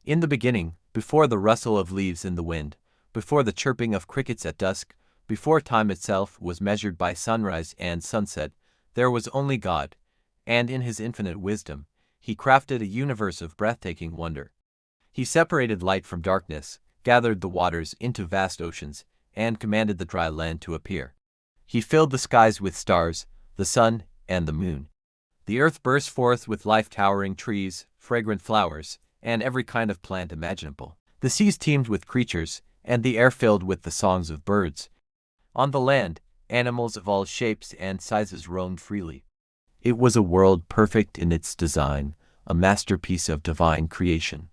In the beginning, before the rustle of leaves in the wind, before the chirping of crickets at dusk, before time itself was measured by sunrise and sunset, there was only God, and in his infinite wisdom, he crafted a universe of breathtaking wonder. He separated light from darkness, gathered the waters into vast oceans, and commanded the dry land to appear. He filled the skies with stars, the sun, and the moon. The earth burst forth with life-towering trees, fragrant flowers, and every kind of plant imaginable. The seas teemed with creatures, and the air filled with the songs of birds. On the land, animals of all shapes and sizes roamed freely. It was a world perfect in its design, a masterpiece of divine creation.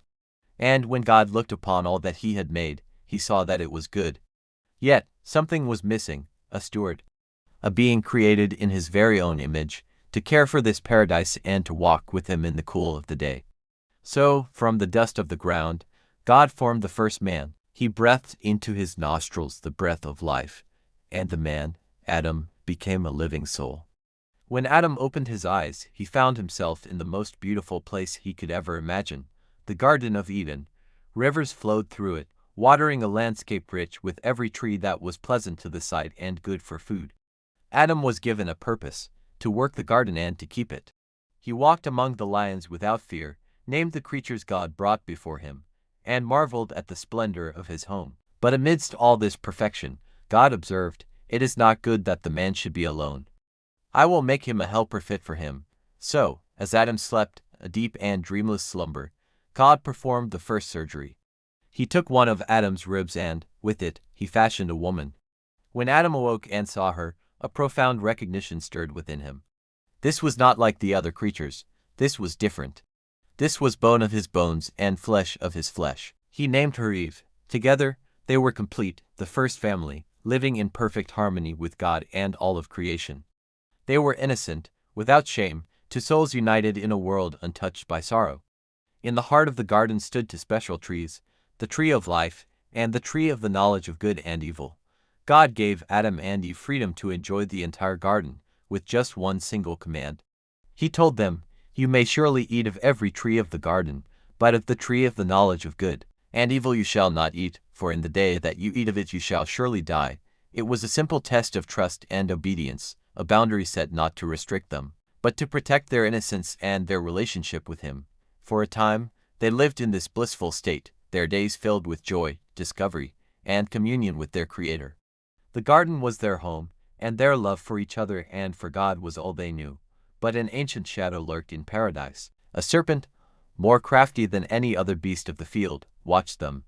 And when God looked upon all that he had made, he saw that it was good. Yet, something was missing, a steward. A being created in his very own image, to care for this paradise and to walk with him in the cool of the day. So, from the dust of the ground, God formed the first man. He breathed into his nostrils the breath of life, and the man, Adam, became a living soul. When Adam opened his eyes, he found himself in the most beautiful place he could ever imagine, the Garden of Eden. Rivers flowed through it, watering a landscape rich with every tree that was pleasant to the sight and good for food. Adam was given a purpose, to work the garden and to keep it. He walked among the lions without fear, named the creatures God brought before him, and marveled at the splendor of his home. But amidst all this perfection, God observed, "It is not good that the man should be alone. I will make him a helper fit for him." So, as Adam slept, a deep and dreamless slumber, God performed the first surgery. He took one of Adam's ribs and, with it, he fashioned a woman. When Adam awoke and saw her, a profound recognition stirred within him. This was not like the other creatures. This was different. This was bone of his bones and flesh of his flesh. He named her Eve. Together, they were complete, the first family, living in perfect harmony with God and all of creation. They were innocent, without shame, two souls united in a world untouched by sorrow. In the heart of the garden stood two special trees, the tree of life and the tree of the knowledge of good and evil. God gave Adam and Eve freedom to enjoy the entire garden, with just one single command. He told them, "You may surely eat of every tree of the garden, but of the tree of the knowledge of good and evil you shall not eat, for in the day that you eat of it you shall surely die." It was a simple test of trust and obedience, a boundary set not to restrict them, but to protect their innocence and their relationship with him. For a time, they lived in this blissful state, their days filled with joy, discovery, and communion with their Creator. The garden was their home, and their love for each other and for God was all they knew. But an ancient shadow lurked in paradise. A serpent, more crafty than any other beast of the field, watched them.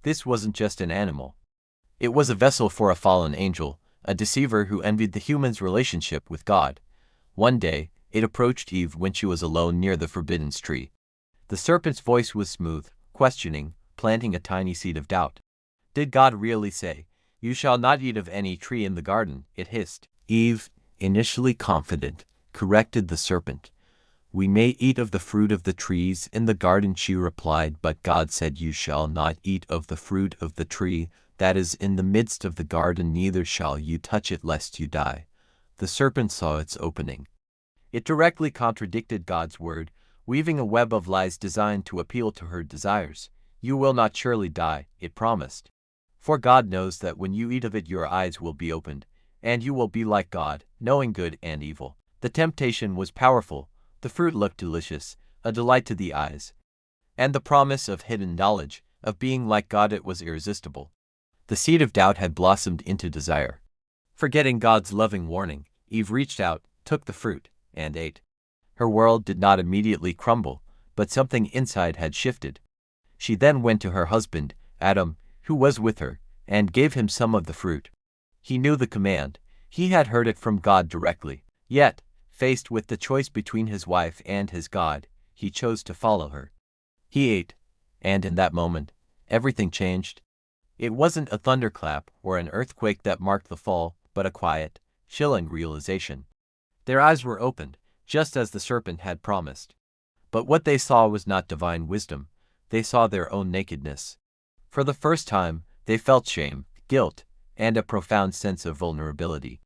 This wasn't just an animal. It was a vessel for a fallen angel, a deceiver who envied the human's relationship with God. One day, it approached Eve when she was alone near the forbidden tree. The serpent's voice was smooth, questioning, planting a tiny seed of doubt. Did God really say, "You shall not eat of any tree in the garden"? It hissed. Eve, initially confident, corrected the serpent. "We may eat of the fruit of the trees in the garden," she replied, "but God said, 'You shall not eat of the fruit of the tree that is in the midst of the garden, neither shall you touch it lest you die.'" The serpent saw its opening. It directly contradicted God's word, weaving a web of lies designed to appeal to her desires. "You will not surely die," it promised. "For God knows that when you eat of it your eyes will be opened, and you will be like God, knowing good and evil." The temptation was powerful, the fruit looked delicious, a delight to the eyes. And the promise of hidden knowledge, of being like God, it was irresistible. The seed of doubt had blossomed into desire. Forgetting God's loving warning, Eve reached out, took the fruit, and ate. Her world did not immediately crumble, but something inside had shifted. She then went to her husband, Adam, who was with her, and gave him some of the fruit. He knew the command. He had heard it from God directly. Yet, faced with the choice between his wife and his God, he chose to follow her. He ate, and in that moment, everything changed. It wasn't a thunderclap or an earthquake that marked the fall, but a quiet, chilling realization. Their eyes were opened, just as the serpent had promised. But what they saw was not divine wisdom. They saw their own nakedness. For the first time, they felt shame, guilt, and a profound sense of vulnerability.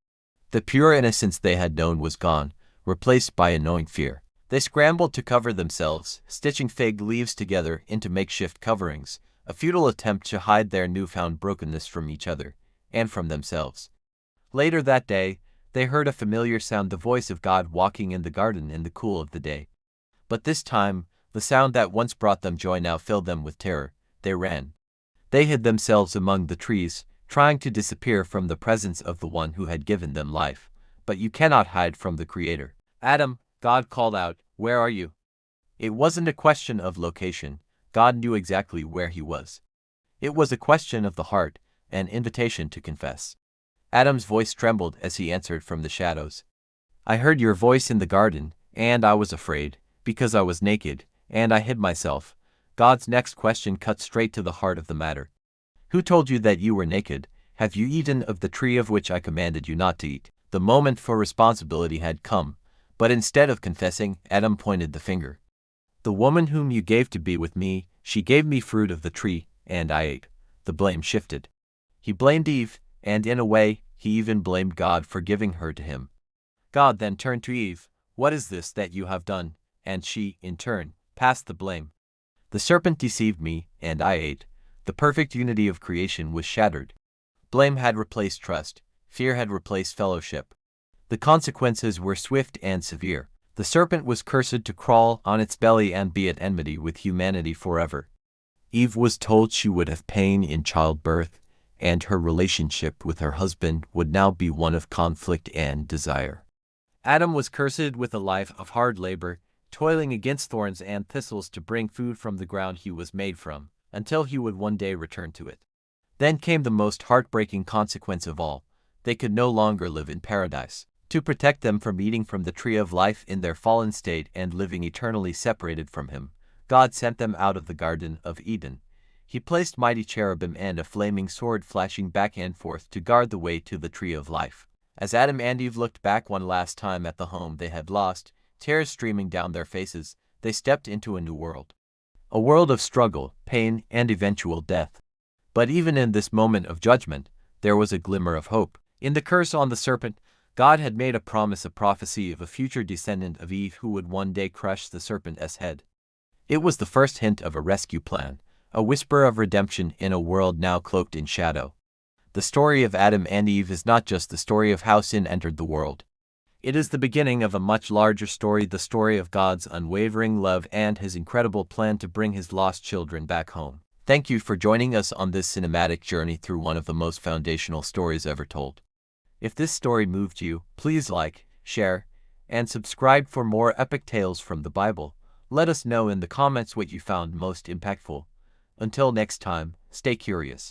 The pure innocence they had known was gone, replaced by a knowing fear. They scrambled to cover themselves, stitching fig leaves together into makeshift coverings, a futile attempt to hide their newfound brokenness from each other, and from themselves. Later that day, they heard a familiar sound, the voice of God walking in the garden in the cool of the day. But this time, the sound that once brought them joy now filled them with terror. They ran. They hid themselves among the trees, trying to disappear from the presence of the one who had given them life. But you cannot hide from the Creator. Adam, God called out, "Where are you?" It wasn't a question of location. God knew exactly where he was. It was a question of the heart, an invitation to confess. Adam's voice trembled as he answered from the shadows. "I heard your voice in the garden, and I was afraid, because I was naked, and I hid myself." God's next question cut straight to the heart of the matter. "Who told you that you were naked? Have you eaten of the tree of which I commanded you not to eat?" The moment for responsibility had come, but instead of confessing, Adam pointed the finger. "The woman whom you gave to be with me, she gave me fruit of the tree, and I ate." The blame shifted. He blamed Eve, and in a way, he even blamed God for giving her to him. God then turned to Eve. "What is this that you have done?" And she, in turn, passed the blame. "The serpent deceived me, and I ate." The perfect unity of creation was shattered. Blame had replaced trust. Fear had replaced fellowship. The consequences were swift and severe. The serpent was cursed to crawl on its belly and be at enmity with humanity forever. Eve was told she would have pain in childbirth, and her relationship with her husband would now be one of conflict and desire. Adam was cursed with a life of hard labor, toiling against thorns and thistles to bring food from the ground he was made from, until he would one day return to it. Then came the most heartbreaking consequence of all. They could no longer live in paradise. To protect them from eating from the tree of life in their fallen state and living eternally separated from him, God sent them out of the Garden of Eden. He placed mighty cherubim and a flaming sword flashing back and forth to guard the way to the tree of life. As Adam and Eve looked back one last time at the home they had lost, tears streaming down their faces, they stepped into a new world. A world of struggle, pain, and eventual death. But even in this moment of judgment, there was a glimmer of hope. In the curse on the serpent, God had made a promise, a prophecy of a future descendant of Eve who would one day crush the serpent's head. It was the first hint of a rescue plan, a whisper of redemption in a world now cloaked in shadow. The story of Adam and Eve is not just the story of how sin entered the world. It is the beginning of a much larger story, the story of God's unwavering love and his incredible plan to bring his lost children back home. Thank you for joining us on this cinematic journey through one of the most foundational stories ever told. If this story moved you, please like, share, and subscribe for more epic tales from the Bible. Let us know in the comments what you found most impactful. Until next time, stay curious.